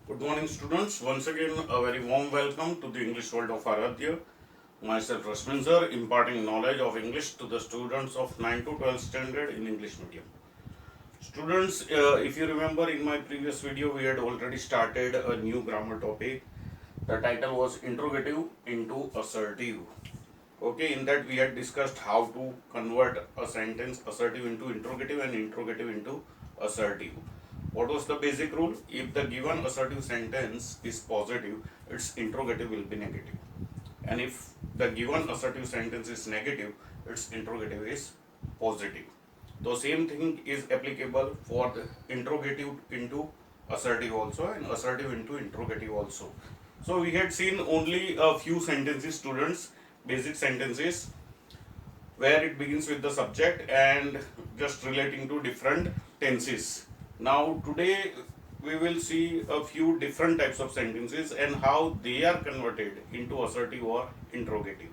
Good morning, students. Once again, a very warm welcome to the English world of Aradhya. Myself, Rashmin sir, imparting knowledge of English to the students of 9 to 12 standard in English medium. Students, if you remember in my previous video, we had already started a new grammar topic. The title was Interrogative into Assertive. Okay, in that we had discussed how to convert a sentence assertive into interrogative and interrogative into assertive. What was the basic rule? If the given assertive sentence is positive, its interrogative will be negative. And if the given assertive sentence is negative, its interrogative is positive. The same thing is applicable for the interrogative into assertive also and assertive into interrogative also. So we had seen only a few sentences, students, basic sentences, where it begins with the subject and just relating to different tenses. Now today we will see a few different types of sentences and how they are converted into assertive or interrogative.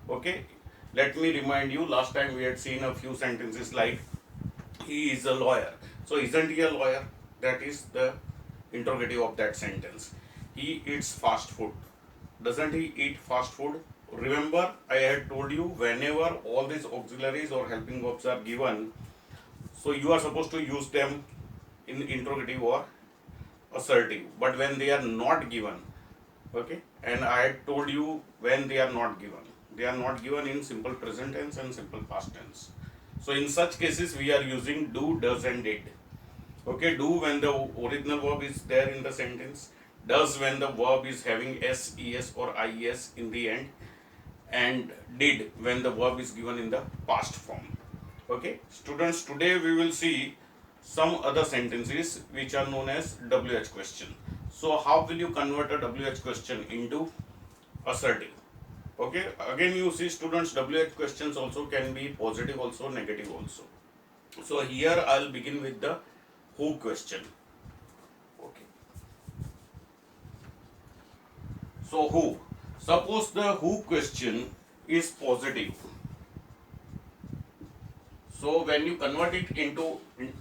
Okay, let me remind you, last time we had seen a few sentences like he is a lawyer. So isn't he a lawyer? That is the interrogative of that sentence. He eats fast food. Doesn't he eat fast food? Remember, I had told you whenever all these auxiliaries or helping verbs are given, so you are supposed to use them in interrogative or assertive. But when they are not given, okay, and I had told you when they are not given in simple present tense and simple past tense. So in such cases, we are using do, does, and did. Okay, do when the original verb is there in the sentence, does when the verb is having s, es, or ies in the end, and did when the verb is given in the past form. Okay, students, today we will see some other sentences which are known as WH question. So how will you convert a WH question into assertive? Okay, again you see, students, WH questions also can be positive also, negative also. So here I'll begin with the who question. Okay, so who, suppose the who question is positive. So when you convert it into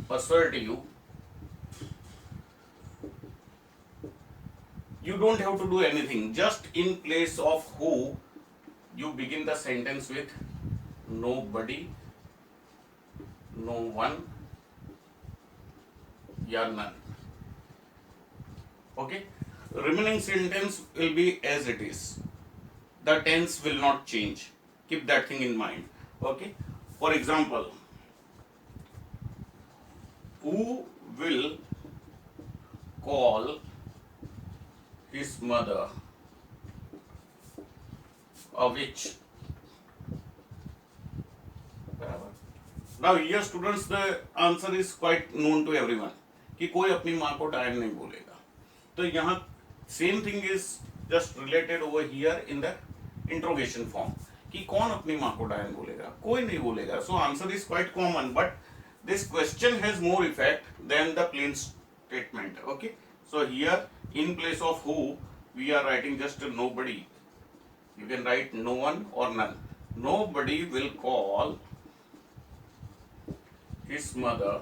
assertive, you don't have to do anything. Just in place of who, you begin the sentence with nobody, no one, या none. Okay, remaining sentence will be as it is. The tense will not change. Keep that thing in mind. Okay, for example, who will call his mother a witch? Now here, students, the answer is quite known to everyone कि कोई अपनी माँ को डायन नहीं बोलेगा. तो यहाँ same thing is just related over here in the interrogation form कि कौन अपनी माँ को डायन बोलेगा? कोई नहीं बोलेगा. So answer is quite common, but this question has more effect than the plain statement. Okay, so here in place of who, we are writing just nobody. You can write no one or none. Nobody will call his mother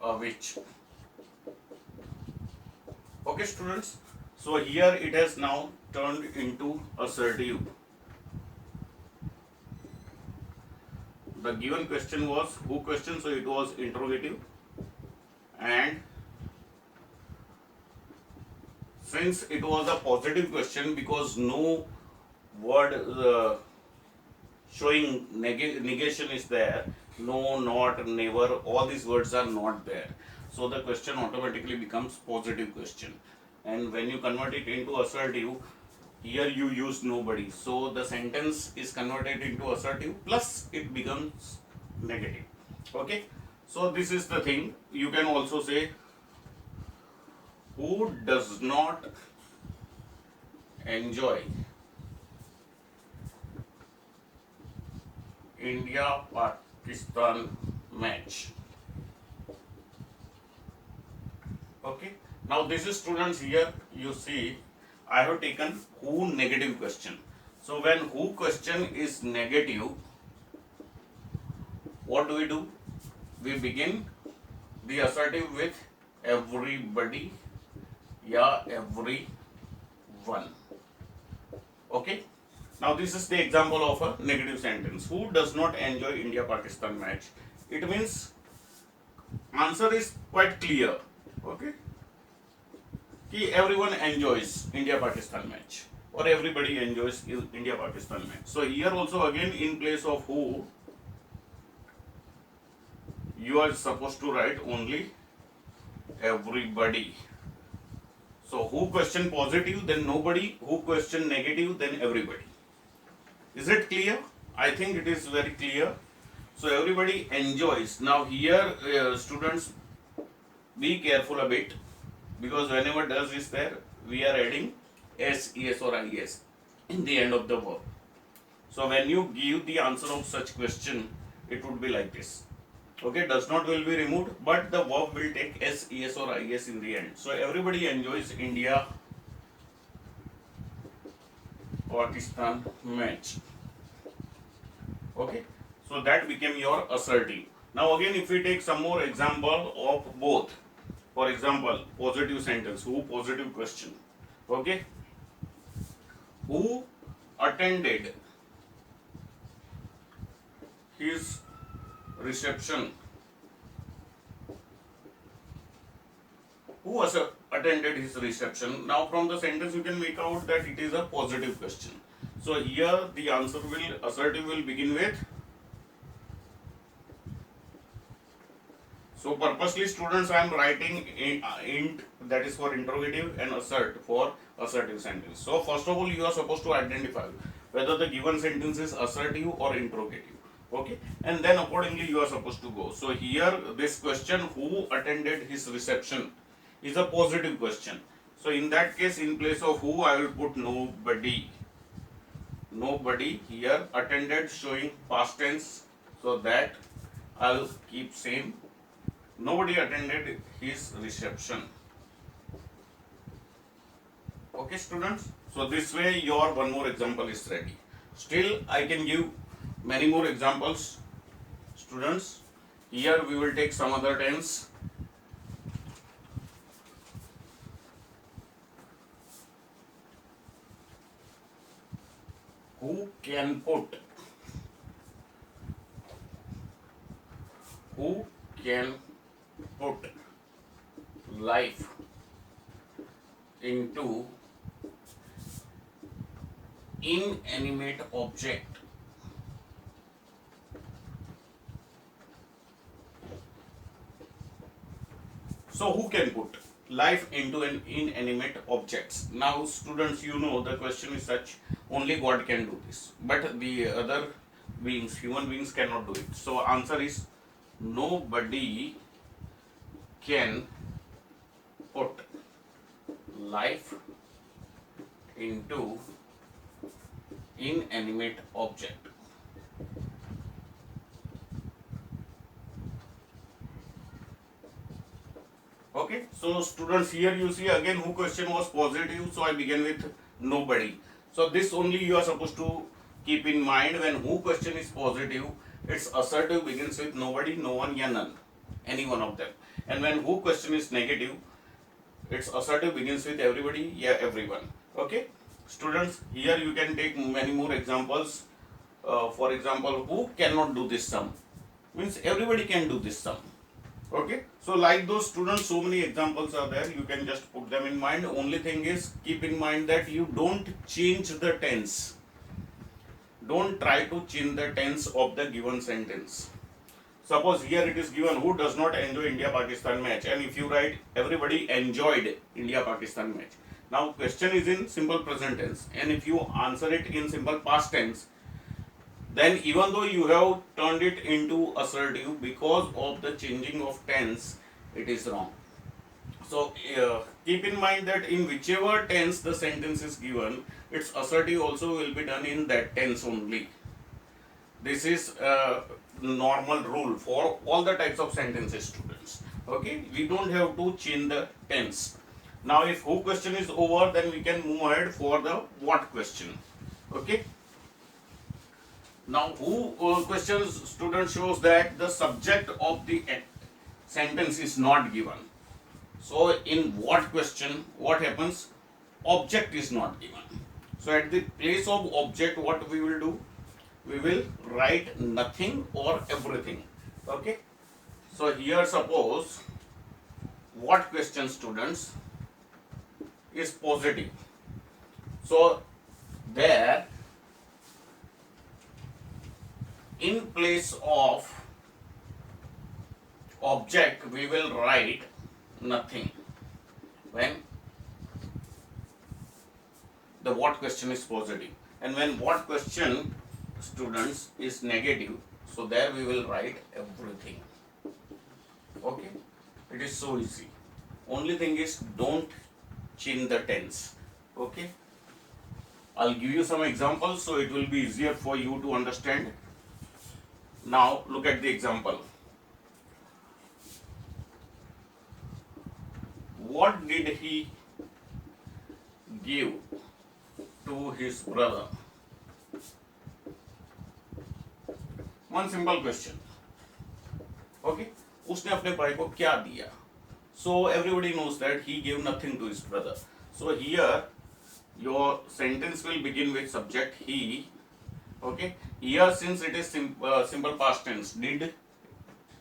a witch. Okay, students, so here it has now turned into assertive. The given question was who question, so it was interrogative, and since it was a positive question, because no word showing negation is there, no, not, never, all these words are not there, so the question automatically becomes positive question. And when you convert it into assertive, here you use nobody, so the sentence is converted into assertive plus it becomes negative. Okay, so this is the thing. You can also say who does not enjoy India-Pakistan match. Okay, now this is, students, here you see I have taken who negative question. So when who question is negative, what do? We begin the assertive with everybody या everyone. Okay. Now this is the example of a negative sentence. Who does not enjoy India-Pakistan match? It means answer is quite clear. Okay. कि everyone enjoys India-Pakistan match or everybody enjoys India-Pakistan match. So here also again in place of who, you are supposed to write only everybody. So who question positive, then nobody. Who question negative, then everybody. Is it clear? I think it is very clear. So everybody enjoys. Now here students, be careful a bit, because whenever does is there, we are adding s, es or is in the end of the verb. So when you give the answer of such question, it would be like this. Okay, does not will be removed, but the verb will take s, es or is in the end. So everybody enjoys India Pakistan match. Okay, so that became your assertive. Now again, if we take some more example of both, for example, positive sentence, who positive question. Okay, who attended his reception? Who attended his reception? Now from the sentence you can make out that it is a positive question. So here the answer will, assertive will begin with. So purposely students, I am writing int, that is for interrogative, and assert for assertive sentence. So first of all you are supposed to identify whether the given sentence is assertive or interrogative. Okay, and then accordingly you are supposed to go. So here this question, who attended his reception, is a positive question. So in that case, in place of who, I will put nobody. Nobody. Here attended showing past tense, so that I will keep same. Nobody attended his reception. Okay students, so this way your one more example is ready. Still I can give many more examples students. Here we will take some other tense. Who can put life into inanimate object? So who can put life into an inanimate objects? Now students, you know the question is such, only God can do this, but the other beings, human beings, cannot do it. So answer is nobody can put life into inanimate object. Okay, so students, here you see again who question was positive, so I began with nobody. So this only you are supposed to keep in mind. When who question is positive, its assertive begins with nobody, no one, ya none, any one of them. And when who question is negative, its assertive begins with everybody, yeah, everyone. Okay, students, here you can take many more examples. For example, who cannot do this sum, means everybody can do this sum. Okay, so like those students, so many examples are there, you can just put them in mind. Only thing is, keep in mind that you don't change the tense. Don't try to change the tense of the given sentence. Suppose here it is given who does not enjoy India-Pakistan match, and if you write everybody enjoyed India-Pakistan match. Now question is in simple present tense, and if you answer it in simple past tense, then even though you have turned it into assertive, because of the changing of tense, it is wrong. So keep in mind that in whichever tense the sentence is given, its assertive also will be done in that tense only. This is a normal rule for all the types of sentences, students. Okay, we don't have to change the tense. Now if who question is over, then we can move ahead for the what question. Okay. Now who questions, student, shows that the subject of the sentence is not given. So in what question, what happens? Object is not given. So at the place of object, what we will do? We will write nothing or everything. Okay. So here suppose what question, students, is positive. So there in place of object we will write nothing when the what question is positive, and when what question, students, is negative, so there we will write everything. Okay, it is so easy. Only thing is don't change the tense. Okay, I'll give you some examples so it will be easier for you to understand. Now look at the example. What did he give to his brother? One simple question. Okay, उसने अपने भाई को क्या दिया? So everybody knows that he gave nothing to his brother. So here your sentence will begin with subject he. Okay, here since it is simple past tense, did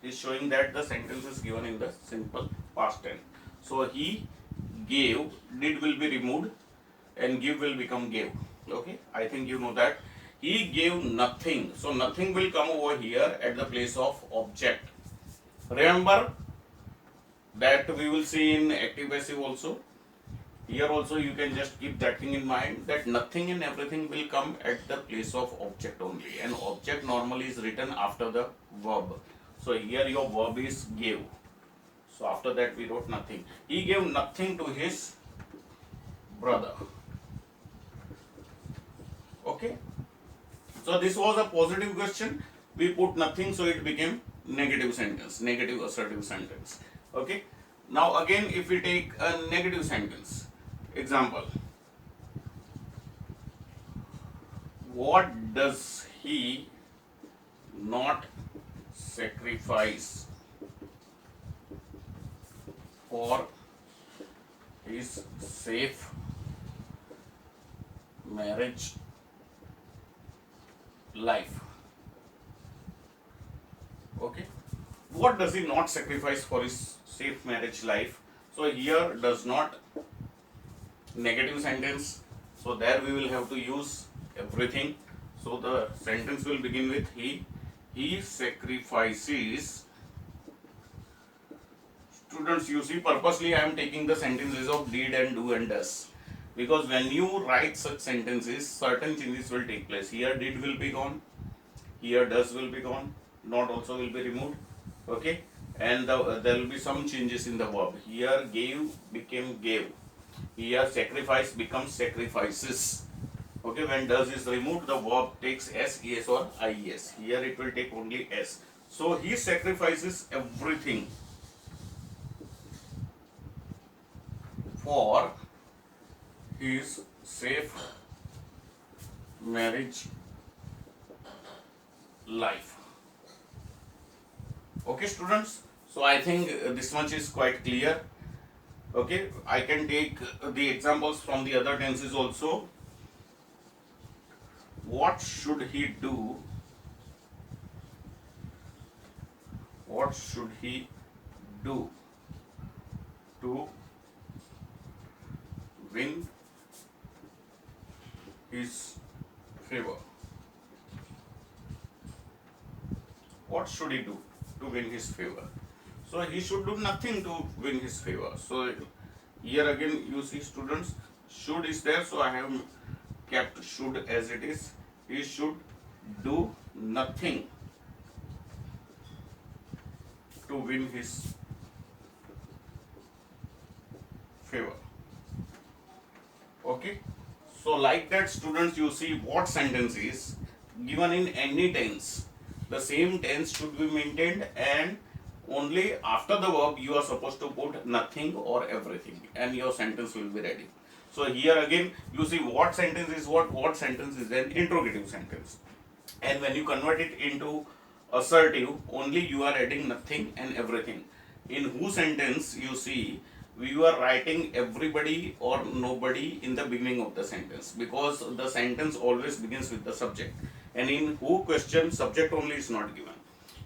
is showing that the sentence is given in the simple past tense. So he gave, did will be removed and give will become gave. Okay, I think you know that. He gave nothing. So nothing will come over here at the place of object. Remember that we will see in active passive also. Here also you can just keep that thing in mind, that nothing and everything will come at the place of object only, and object normally is written after the verb. So here your verb is gave. So after that we wrote nothing. He gave nothing to his brother. Okay. So this was a positive question. We put nothing, so it became negative sentence, negative assertive sentence. Okay. Now again, if we take a negative sentence, example. What does he not sacrifice for his safe marriage life? Okay, what does he not sacrifice for his safe marriage life? So here does not, negative sentence, so there we will have to use everything. So the sentence will begin with he sacrifices. Students, you see, purposely I am taking the sentences of did and do and does, because when you write such sentences, certain changes will take place. Here did will be gone, here does will be gone, not also will be removed. Okay, and there will be some changes in the verb. Here gave became gave, here sacrifice becomes sacrifices. Okay, when does is removed, the verb takes s, es or ies. Here it will take only s. So he sacrifices everything for his safe marriage life. Okay, students, so I think this much is quite clear. Okay, I can take the examples from the other tenses also. What should he do? What should he do to win his favor? What should he do to win his favor? So he should do nothing to win his favor. So here again you see, students, should is there, so I have kept should as it is. He should do nothing to win his favor. Okay, so like that, students, you see what sentence is given in any tense, the same tense should be maintained, and only after the verb you are supposed to put nothing or everything, and your sentence will be ready. So here again you see what sentence is what sentence is an interrogative sentence, and when you convert it into assertive, only you are adding nothing and everything. In who sentence, you see we were writing everybody or nobody in the beginning of the sentence, because the sentence always begins with the subject, and in who question subject only is not given,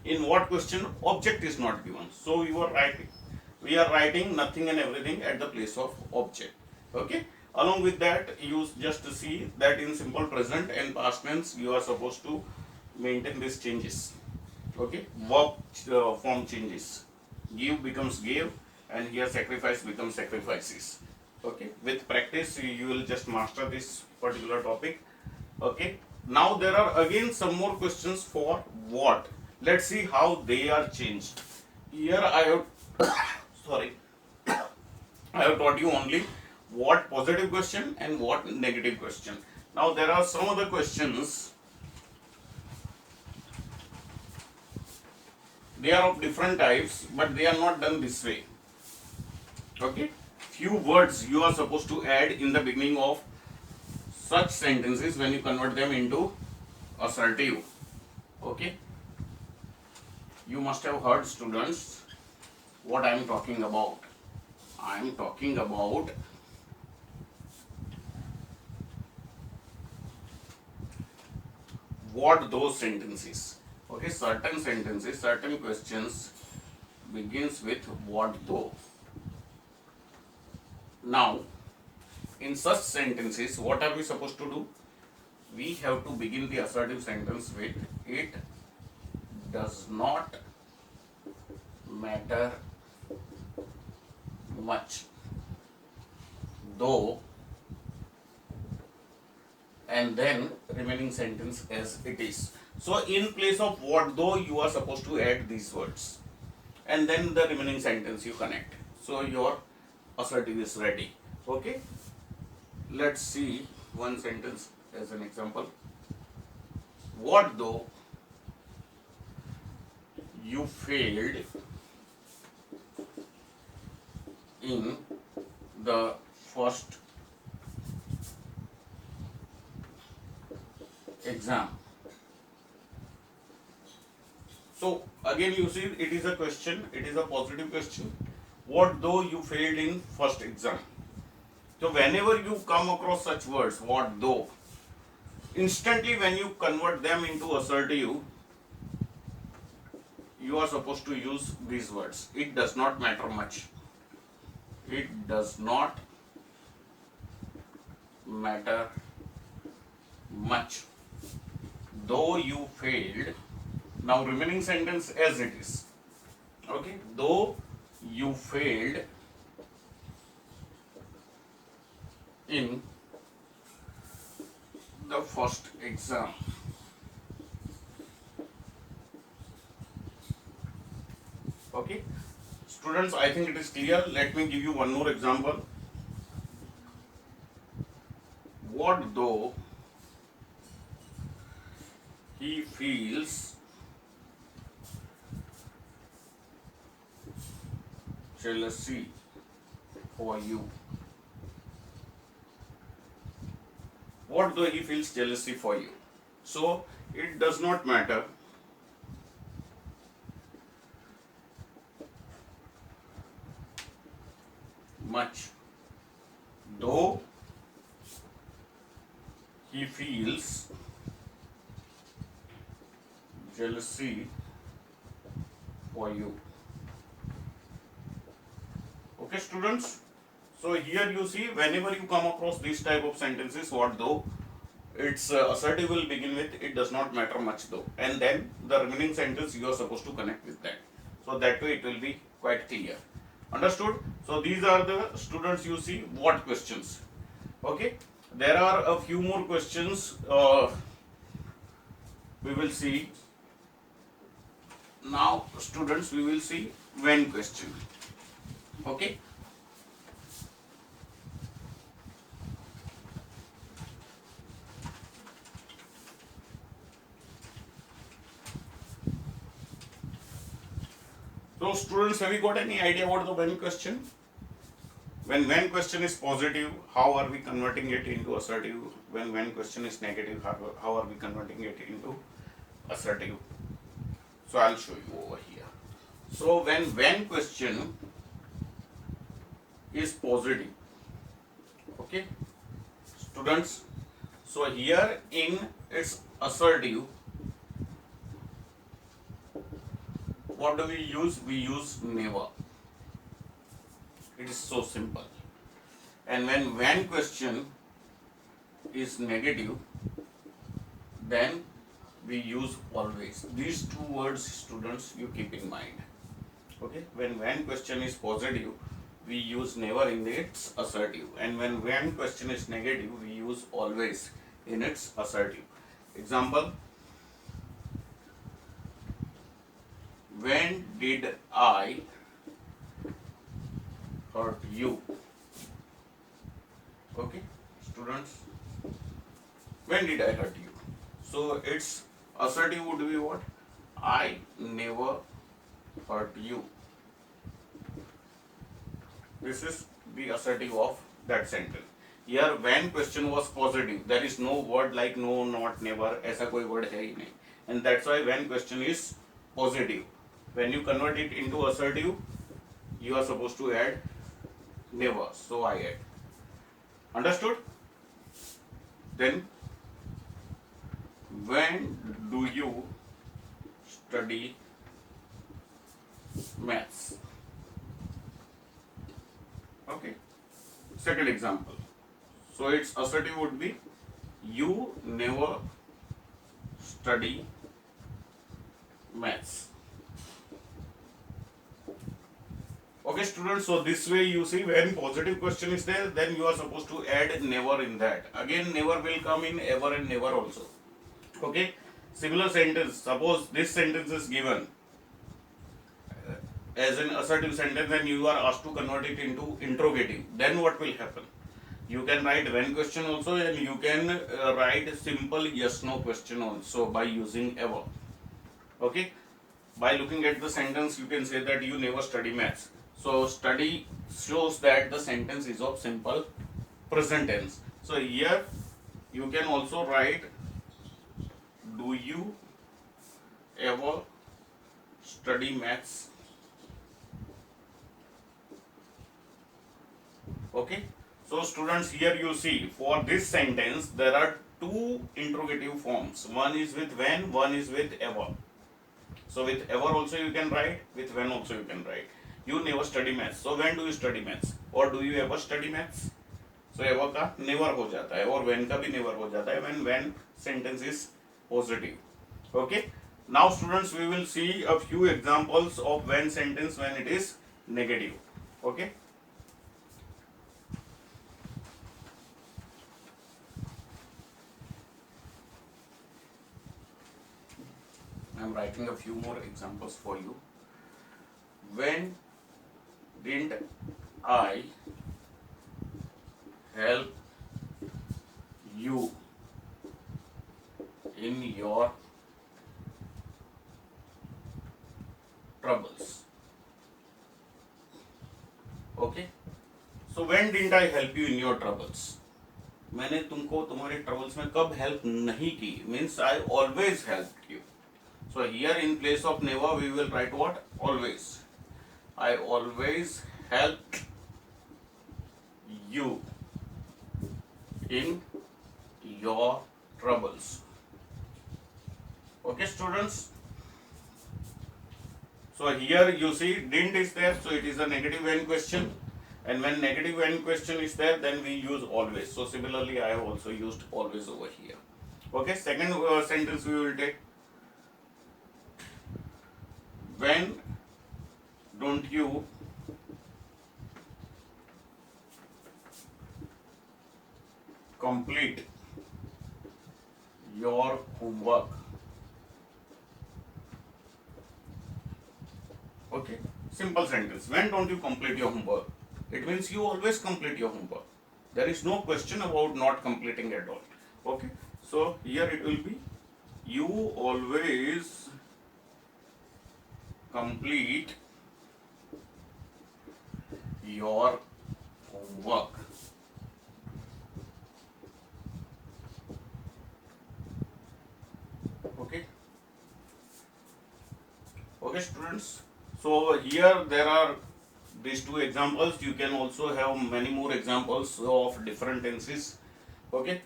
in what question object is not given. So we are writing nothing and everything at the place of object. Okay, along with that, you just see that in simple present and past tense you are supposed to maintain these changes. Okay, verb form changes, give becomes gave, and here sacrifice becomes sacrifices. Okay, with practice you will just master this particular topic. Okay, now there are again some more questions for what. Let's see how they are changed. Here I have sorry, I have taught you only what positive question and what negative question. Now there are some other questions. They are of different types, but they are not done this way. Okay, few words you are supposed to add in the beginning of such sentences when you convert them into assertive. Okay, you must have heard, students, what I am talking about. I am talking about what those sentences. Okay, certain sentences, certain questions begins with what though. Now, in such sentences, what are we supposed to do? We have to begin the assertive sentence with it does not matter much though, and then remaining sentence as it is. So in place of what though, you are supposed to add these words, and then the remaining sentence you connect. So your assertive is ready. Okay, let's see one sentence as an example. What though you failed in the first exam? So again you see, it is a question, it is a positive question. What though you failed in first exam? So whenever you come across such words, what though, instantly when you convert them into assertive, you are supposed to use these words. It does not matter much. It does not matter much though you failed. Now remaining sentence as it is. Okay, though you failed in the first exam. Okay, students, I think it is clear. Let me give you one more example. What though he feels jealousy for you? What though he feels jealousy for you? So it does not matter much though he feels jealousy for you. Okay, students, so here you see, whenever you come across these type of sentences, what though, its assertive will begin with it does not matter much though, and then the remaining sentence you are supposed to connect with that. So that way it will be quite clear. Understood? So these are the, students, you see, what questions. Okay, there are a few more questions we will see. Now students, we will see when question. Okay, so students, have you got any idea what the when question? When question is positive, how are we converting it into assertive? When question is negative, how are we converting it into assertive? So I'll show you over here. So when question is positive. Okay, students. So here in its assertive, what do we use? We use never. It is so simple. And when question is negative, then we use always. These two words, students, you keep in mind. Okay, when question is positive, we use never in its assertive, and when question is negative, we use always in its assertive. Example: when did I hurt you? Okay, students, when did I hurt you? So its assertive would be what? I never hurt you. This is the assertive of that sentence. Here when question was positive, there is no word like no, not, never, ऐसा कोई word है ही नहीं, and that's why when question is positive, when you convert it into assertive, you are supposed to add never. So I add. Understood? Then when do you study maths? Okay. Second example. So its assertive would be you never study maths. Okay, students. So this way you see when positive question is there, then you are supposed to add never in that. Again, never will come in ever and never also. Okay. Similar sentence. Suppose this sentence is given as an assertive sentence and you are asked to convert it into interrogative. Then what will happen? You can write when question also, and you can write simple yes no question also by using ever. Okay. By looking at the sentence, you can say that you never study maths. So study shows that the sentence is of simple present tense. So here you can also write do you ever study maths? Okay. So students, here you see for this sentence there are two interrogative forms. One is with when, one is with ever. So with ever also you can write, with when also you can write. You never study maths. So when do you study maths? Or do you ever study maths? So ever का never हो जाता है और when का भी never हो जाता है when sentence is positive. Okay. Now students, we will see a few examples of when sentence when it is negative. Okay. I am writing a few more examples for you. When didn't I help you in your troubles? Okay. So when didn't I help you in your troubles? मैंने तुमको तुम्हारे troubles में कब help नहीं की? Means I always helped you. So here in place of never we will write what? Always. I always helped you in your troubles. Okay, students. So here you see didn't is there, so it is a negative when question, and when negative when question is there, then we use always. So similarly, I have also used always over here. Okay, second sentence we will take. When don't you complete your homework? Okay, simple sentence. When don't you complete your homework? It means you always complete your homework. There is no question about not completing at all. Okay, so here it will be you always complete your homework. Okay. Okay, students. So here there are these two examples. You can also have many more examples of different tenses. Okay.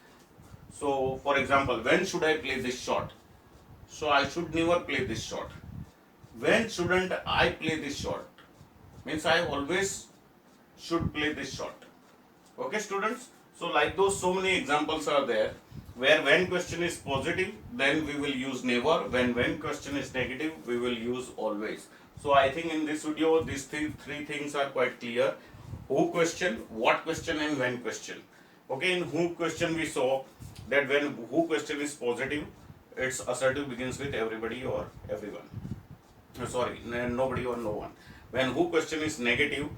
So for example, when should I play this shot? So I should never play this shot. When shouldn't I play this shot? Means I always should play this shot. Okay, students. So like those, so many examples are there where when question is positive, then we will use never. When question is negative, we will use always. So I think in this video, these three things are quite clear. Who question, what question, and when question. Okay, in who question we saw that when who question is positive, its assertive begins with everybody or everyone. Sorry, nobody or no one. When who question is negative,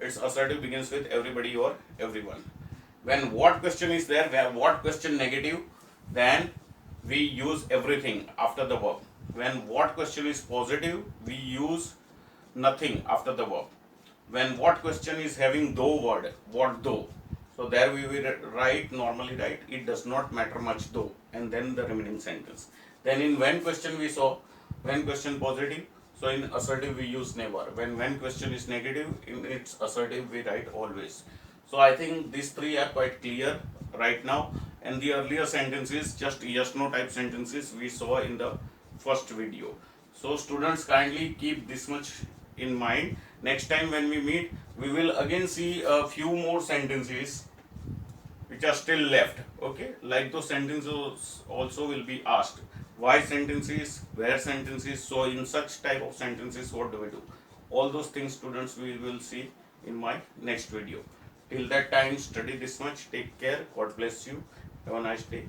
its assertive begins with everybody or everyone. When what question is there, where what question negative, then we use everything after the verb. When what question is positive, we use nothing after the verb. When what question is having though word, what though, so there we will normally write it does not matter much though, and then the remaining sentence. Then in when question we saw when question positive, so in assertive we use never. When question is negative, in its assertive we write always. So I think these three are quite clear right now, and the earlier sentences, just yes no type sentences, we saw in the first video. So students, kindly keep this much in mind. Next time when we meet, we will again see a few more sentences which are still left. Okay, like those sentences also will be asked. Why sentences, where sentences, so in such type of sentences what do we do? All those things, students, we will see in my next video. Till that time, study this much. Take care. God bless you. Have a nice day.